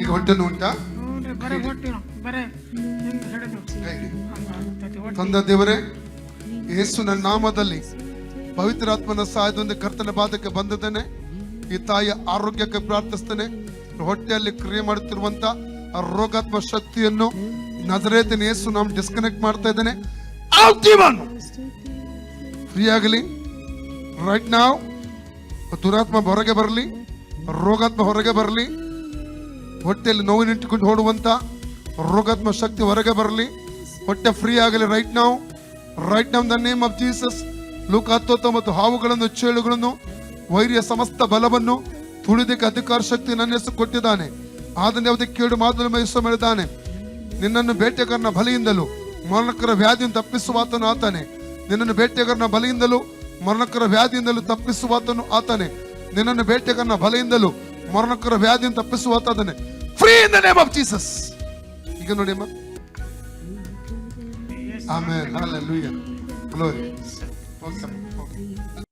ಈಗ ಹೊಟ್ಟೆ ನೋವು ಉಂಟಾ? ತಂದೆ ದೇವರೇ, ಯೇಸು ನನ್ನ ನಾಮದಲ್ಲಿ ಪವಿತ್ರಾತ್ಮನ ಸಹಾಯದೊಂದಿಗೆ ಕರ್ತನ ಬಾಧಕ್ಕೆ ಬಂದಿದ್ದೇನೆ. ಈ ತಾಯಿಯ ಆರೋಗ್ಯಕ್ಕೆ ಪ್ರಾರ್ಥಿಸ್ತೇನೆ. ಹೊಟ್ಟೆಯಲ್ಲಿ ಕ್ರಿಯೆ ಮಾಡುತ್ತಿರುವಂತ ಆ ರೋಗಾತ್ಮ ಶಕ್ತಿಯನ್ನು ನಜರೇತಿನ ಯೇಸು ನಾಮ ಡಿಸ್ಕನೆಕ್ಟ್ ಮಾಡ್ತಾ ಇದ್ದೇನೆ. ಫ್ರೀ ಆಗಲಿ ರೈಟ್ ನಾವ್. ದುರಾತ್ಮ ಹೊರಗೆ ಬರಲಿ, ರೋಗಾತ್ಮ ಹೊರಗೆ ಬರಲಿ, ಹೊಟ್ಟೆಯಲ್ಲಿ ನೋವಿನಿಟ್ಟುಕೊಂಡು ಓಡುವಂತ ರೋಗಾತ್ಮ ಶಕ್ತಿ ಹೊರಗೆ ಬರಲಿ, ಹೊಟ್ಟೆ ಫ್ರೀ ಆಗಲಿ ರೈಟ್ ನಾವ್. ರೈಟ್ ನಾವ್ ದ ನೇಮ್ ಆಫ್ ಜೀಸಸ್. ಲೂಕ 19 ಹಾವುಗಳನ್ನು, ಚೇಳುಗಳನ್ನು, ವೈರಿಯ ಸಮಸ್ತ ಬಲವನ್ನು ತುಳಿದಕ್ಕೆ ಅಧಿಕಾರ ಶಕ್ತಿ ನನ್ನ ಹೆಸರು ಕೊಟ್ಟಿದ್ದಾನೆ. ಆದನ್ನು ಯಾವುದೇ ಕೇಡು ಮಾತನ್ನು ಮಹಿಸ ಮಾಡಿದ್ದಾನೆ. ನಿನ್ನನ್ನು ಬೇಟೆಗಾರನ ಬಲಿಯಿಂದಲೂ ಮರಣಕರ ವ್ಯಾಧಿಯನ್ನು ತಪ್ಪಿಸುವಾತನು ಆತನೇ. ನಿನ್ನನ್ನು ಬೇಟೆಗಾರನ ಬಲಿಯಿಂದಲೂ ಮರಣಕರ ವ್ಯಾಧಿಯಿಂದಲೂ ತಪ್ಪಿಸುವಾತನು ಆತನೇ. ನಿನ್ನನ್ನು ಬೇಟೆಗಾರನ ಬಲಿಯಿಂದಲೂ ಮರಣಕರ ವ್ಯಾಧಿಯನ್ನು ತಪ್ಪಿಸುವಾತನೇ. Free in the name of Jesus. ಈಗ ನೋಡಿ ಅಮ್ಮ. ಆಮೆನ್. ಹಲ್ಲೆಲೂಯಾ. ಗ್ಲೋರಿ. ಓಕೆ.